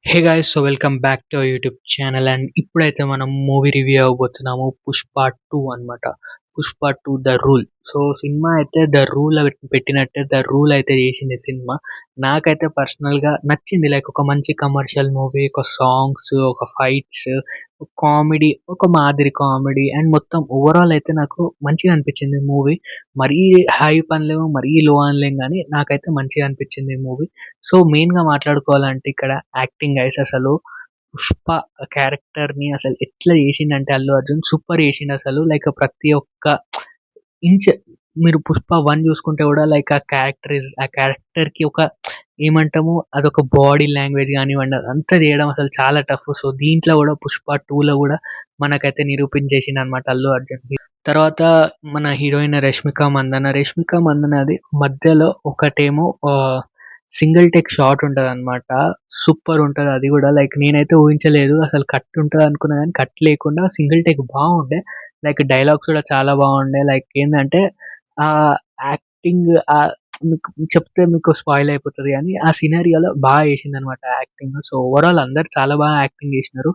Hey guys! So welcome back to our YouTube channel and ఇప్పుడైతే మనం movie review అవ్వబోతున్నాము 'Pushpa 2' అన్నమాట. 'Pushpa 2 the rule'. So cinema అయితే 'the rule' పెట్టినట్టే 'the rule' అయితే చేసింది cinema. నాకైతే పర్సనల్‌గా నచ్చింది. లైక్ ఒక మంచి కమర్షియల్ మూవీ, ఒక సాంగ్స్, ఒక ఫైట్స్, ఒక కామెడీ, ఒక మాదిరి కామెడీ అండ్ మొత్తం ఓవరాల్ అయితే నాకు మంచిగా అనిపించింది మూవీ. మరీ హైప్ అనలేము, మరీ లో అనలేము గానీ నాకైతే మంచిగా అనిపించింది ఈ మూవీ. సో మెయిన్‌గా మాట్లాడుకోవాలంటే ఇక్కడ యాక్టింగ్ గైస్ అసలు 'పుష్ప' క్యారెక్టర్‌ని అసలు ఎట్లా చేసిండంటే అల్లు అర్జున్ సూపర్ చేసిండసలు. లైక్ ప్రతి ఒక్క ఇంచ్ మీరు 'పుష్ప 1' చూసుకుంటే కూడా లైక్ ఆ క్యారెక్టర్‌కి ఒక ఏమంటాము అదొక బాడీ లాంగ్వేజ్ గానివ్వండి అదంతా చేయడం అసలు చాలా టఫ్. సో దీంట్లో కూడా 'పుష్ప 2'లో కూడా మనకైతే నిరూపించేసిండనమాట అల్లు అర్జున్. తర్వాత మన హీరోయిన్ 'రష్మిక మందన్న'. 'రష్మిక మందన్న'ది మధ్యలో ఒకటేమో సింగిల్ టేక్ షాట్ ఉంటదనమాట. సూపర్ ఉంటది అది గూడా. లైక్ నేనైతే ఊహించలేదు. అసలు కట్ ఉంటదనుకున్నా గానీ కట్ లేకుండా సింగిల్ టేక్ బావుండే. లైక్ డైలాగ్స్ కూడా చాలా బావుండే. లైక్ ఏందంటే యాక్టింగ్ మీకు చెప్తే మీకు స్పాయిల్ అయిపోతది గానీ, ఆ సినారియోలో చేసిందనమాట యాక్టింగ్. సో, ఓవరాల్ అందరూ చాలా బాగా యాక్టింగ్ జేసినారు.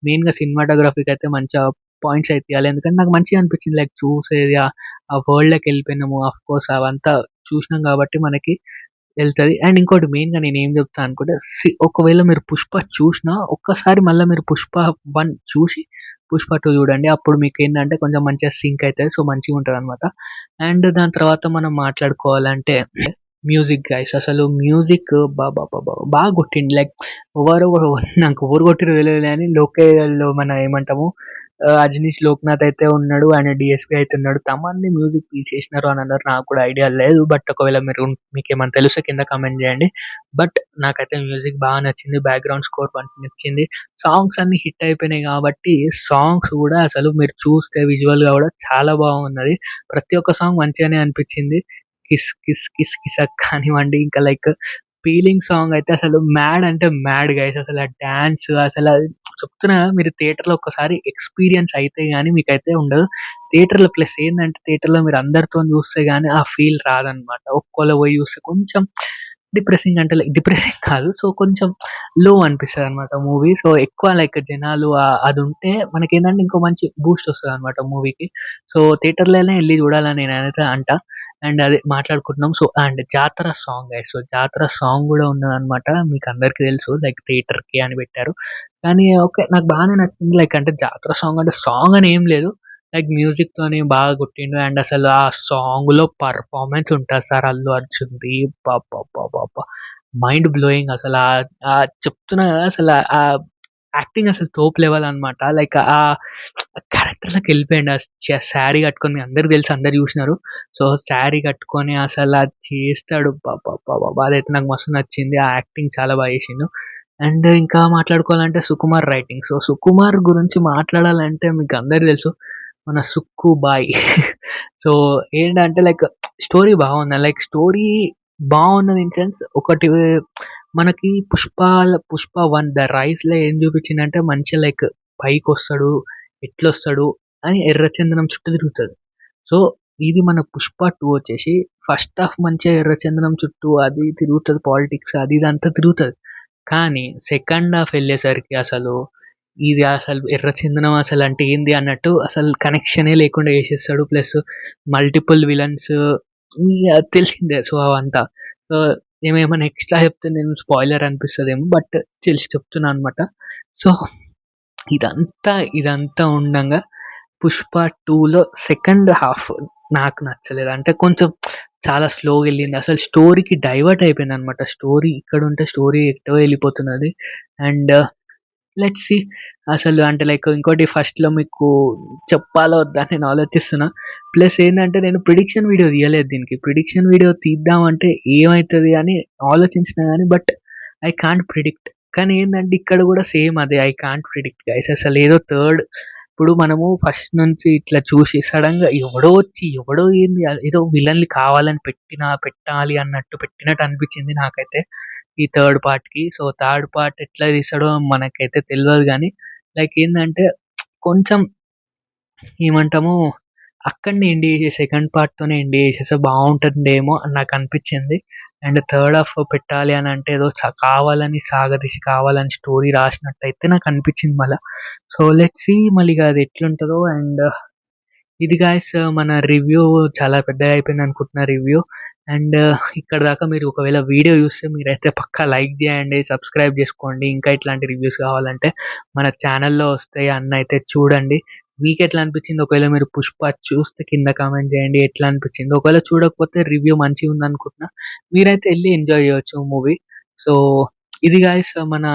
మెయిన్‌గా సినిమాటోగ్రఫీకయితే మంచిగా పాయింట్స్ అయితే ఇయ్యాలి. ఎందుకంటే నాకు మంచిగా అనిపించింది. లైక్ చూసేది ఆ వరల్డ్‌లోకెళ్ళిపోయినాము. ఆఫ్‌కోర్స్ అవంతా చూసినాం గాబట్టి మనకి ఎళ్తది. అండ్ ఇంకోటి మెయిన్‌గా నేనేం జెప్తా అనుకుంటే ఒకవేళ మీరు 'పుష్ప' చూషినా ఒక్కసారి మళ్ళా మీరు 'పుష్ప 1' చూసి 'పుష్ప 2' చూడండి. అప్పుడు మీకేందంటే కొంచెం మంచిగా సింక్ అయితది. సో, మంచిగుంటదనమాట. అండ్ దాని తర్వాత మనం మాట్లాడుకోవాలంటే మ్యూజిక్ గైస్. అసలు మ్యూజిక్ అబ్బబ్బబ్బబ్బా! బాగా కొట్టిండు. లైక్ ఎవరెవరో నాకు ఎవరు కొట్టిర్రో తెలవదు గానీ లోకేలో మన ఏమంటాము 'అజనీష్ లోక్‌నాథ్' అయితే ఉన్నాడు. ఆయన డీఎస్‌పీ అయితే ఉన్నాడు. తమన్‌ని మ్యూజిక్ తీసేసినారు అని అన్నారు. నాకు కూడా ఐడియా లేదు. బట్ ఒకవేళ మీకేమైనా తెలిస్తే కింద కామెంట్ చేయండి. బట్ నాకైతే మ్యూజిక్ బాగా నచ్చింది. బ్యాక్‌గ్రౌండ్ స్కోర్ నచ్చింది. సాంగ్స్ అన్నీ హిట్ అయిపోయినాయి కాబట్టి సాంగ్స్ కూడా అసలు మీరు చూస్తే విజువల్‌గా కూడా చాలా బాగున్నది. ప్రతి ఒక్క సాంగ్ మంచిగానే అనిపించింది. 'కిస్ కిస్ కిస్ కిసక్' కానివ్వండి, ఇంకా లైక్ ఫీలింగ్ సాంగ్ అయితే అసలు మ్యాడ్ అంటే మ్యాడ్ గైస్. అసలు ఆ డాన్స్ అసలు అది చెప్తున్నా కదా, మీరు థియేటర్‌లో ఒక్కసారి ఎక్స్‌పీరియన్స్ అయితే గాని మీకైతే ఉండదు. థియేటర్‌లో ప్లస్ ఏందంటే థియేటర్‌లో మీరు అందరితోని చూస్తే గాని ఆ ఫీల్ రాదనమాట. ఒక్కోళ్ళ పోయి చూస్తే కొంచెం డిప్రెసింగ్ అంటే లైక్ డిప్రెసింగ్ కాదు. సో, కొంచెం లో అనిపిస్తదనమాట మూవీ. సో, ఎక్కువ లైక్ జనాలు అదుంటే మనకేందంటే ఇంకో మంచి బూస్ట్ వస్తదనమాట మూవీకి. సో, థియేటర్‌లోనే ఎళ్లి చూడాలని నేనైతే అంటా. అండ్ అదే మాట్లాడుకుంటున్నాం. సో, అండ్ 'జాతర' సాంగ్ గైస్. సో, 'జాతర' సాంగ్ గూడా ఉన్నదనమాట. మీకందరికీ తెలుసు. లైక్ థియేటర్‌కి అని పెట్టారు. కానీ ఓకే. నాకు బానే నచ్చింది. లైక్ అంటే 'జాతర' సాంగ్ అంటే సాంగ్ అని ఏం లేదు. లైక్ మ్యూజిక్‌తోని బాగా కొట్టిండు. అండ్ అసలు ఆ సాంగ్‌లో పెర్ఫార్మన్స్ ఉంటది సార్ అల్లు అర్జున్‌ది. అబ్బబ్బబ్బబ్బబ్బా! మైండ్ బ్లోయింగ్ అసల. చెప్తున్నా గదా! యాక్టింగ్ అసలు తోపు లెవెల్ అనమాట. లైక్ క్యారెక్టర్‌లోకెళ్ళిపోయిండు. శారీ కట్టుకొని మీ అందరికి తెలుసు. అందరూ జూషినారు. సో, శారీ కట్టుకొని అసలు అది చేస్తాడు. అబ్బబ్బబ్బబ్బా! అదైతే నాకు మస్తు నచ్చింది. ఆ యాక్టింగ్ చాలా చేసిండు. అండ్ ఇంకా మాట్లాడుకోవాలంటే 'సుకుమార్' రైటింగ్. సో, 'సుకుమార్' గురించి మాట్లాడాలంటే మీకందరికి తెలుసు. మన 'సుక్కు బాయ్.' సో, ఏంటంటే లైక్ స్టోరీ బాగుంది. లైక్ స్టోరీ బాగున్నది ఇన్ సెన్స్ ఒకటి మనకి 'పుష్ప 1' 'ద రైజ్‌లో' ఏం చూపించిందంటే మంచిగా లైక్ పైకొస్తాడు, ఎట్లొస్తాడు అని ఎర్రచందనం చుట్టూ తిరుగుతది. సో, ఇది మన 'పుష్ప 2' వచ్చేసి ఫస్ట్ హాఫ్ మంచిగా ఎర్రచందనం చుట్టూ అది తిరుగుతది. పాలిటిక్స్ అది ఇది అంతా తిరుగుతది. కానీ సెకండ్ హాఫ్ ఎళ్ళేసరికి అసలు ఇది అసలు ఎర్రచందనం అసలంటే ఏంది అన్నట్టు అసలు కనెక్షనే లేకుండా చేసేస్తాడు. ప్లస్ మల్టిపుల్ విలన్స్ తెలిసిందే. సో, అవంతా. సో, ఏమేమన్నా ఎక్స్‌ట్రా చెప్తే నేను స్పాయిలర్ అనిపిస్తదేమో. బట్ స్టిల్ చెప్తున్నా అనమాట. సో, ఇదంతా ఉండంగా 'పుష్ప 2'లో సెకండ్ హాఫ్ నాకు నచ్చలేదు. అంటే కొంచెం చాలా స్లోగెళ్ళింది. అసలు స్టోరీకి డైవర్ట్ అయిపోయిందనమాట. స్టోరీ ఇక్కడుంటే స్టోరీ ఎటో ఎళ్ళిపోతున్నది. అండ్ లెట్స్ సీ అసలు అంటే లైక్ ఇంకోటి ఫస్ట్‌లో మీకు చెప్పాలా వద్దా అని నేను ఆలోచిస్తున్నా. ప్లస్ ఏందంటే నేను ప్రిడిక్షన్ వీడియో తీయలేదు దీనికి. ప్రిడిక్షన్ వీడియో తీద్దామంటే ఏమైతది అని ఆలోచించినా గానీ బట్ ఐ కాంట్ ప్రిడిక్ట్. కానీ ఏందంటే ఇక్కడ గూడా సేమ్ అదే ఐ కాంట్ ప్రిడిక్ట్ గైస్. అసలేదో థర్డ్ ఇప్పుడు మనము ఫస్ట్ నుంచి ఇట్లా చూసి సడెన్‌గా ఎవడో వచ్చి ఎవడో ఏంది ఏదో విలన్‌లు కావాలని పెట్టాలి అన్నట్టు పెట్టినట్టు అనిపించింది నాకైతే. ఈ థర్డ్ పార్ట్‌కి. సో, థర్డ్ పార్ట్ ఎట్లా తీస్తాడో మనకైతే తెలవదు గానీ, లైక్ ఏందంటే కొంచెం ఏమంటాము అక్కడనే ఎండ్ చేసి సెకండ్ పార్ట్‌తోనే ఎండ్ చేసేస్తే బావుంటుందేమో అని నాకనిపిచ్చింది. అండ్ థర్డ్ హాఫ్ పెట్టాలి అని అంటే ఏదో కావాలని సాగదీసి కావాలని స్టోరీ రాసినట్టయితే నాకు అనిపించింది మళ్ళా. సో లెట్స్ సీ మళ్ళీ ఇక అది ఎట్లుంటుందో. అండ్ ఇది గాయ్స్ మన రివ్యూ చాలా పెద్దగా అయిపోయింది అనుకుంటున్నా రివ్యూ. అండ్ ఇక్కడ దాకా మీరు ఒకవేళ వీడియో చూస్తే మీరైతే పక్కా లైక్ చేయండి, సబ్స్క్రైబ్ చేసుకోండి. ఇంకా ఇట్లాంటి రివ్యూస్ కావాలంటే మన ఛానల్లో వస్తాయి అన్న అయితే చూడండి. మీకు ఎట్లా అనిపించింది? ఒకవేళ మీరు పుష్ప చూస్తే కింద కామెంట్ చేయండి ఎట్లా అనిపించింది. ఒకవేళ చూడకపోతే రివ్యూ మంచిగా ఉంది అనుకుంటున్నా, మీరైతే వెళ్ళి ఎంజాయ్ చేయొచ్చు మూవీ. సో ఇది గాయ్స్ మన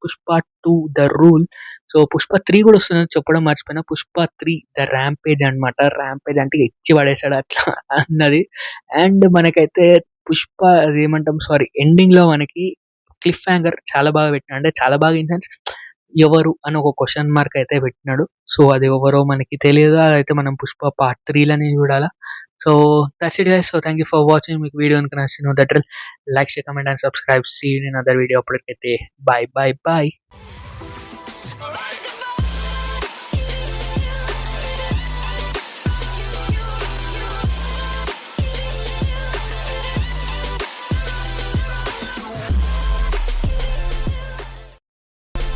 Pushpa 2 the rule. So 'Pushpa 3' కూడా వస్తుందని చెప్పడం మర్చిపోయినా. 'పుష్ప 3 ద ర్యాంపేజ్' అనమాట. ర్యాంపేజ్ అంటే ఇచ్చి పడేసాడు అట్లా అన్నది. అండ్ మనకైతే 'పుష్ప' అదేమంటాం సారీ ఎండింగ్‌లో మనకి క్లిఫ్ హ్యాంగర్ చాలా బాగా పెట్టినాడు. అంటే చాలా బాగా ఇన్ సెన్స్ ఎవరు అని ఒక క్వెషన్ మార్క్ అయితే పెట్టినాడు. సో అది ఎవరో మనకి తెలియదు. అదైతే మనం 'పుష్ప పార్ట్ 3'లోనే చూడాలా. So that's it guys. So thank you for watching. మీకు వీడియో గనుక నచ్చితే that like, share, comment and subscribe. See you in another video. అప్పటికైతే బై.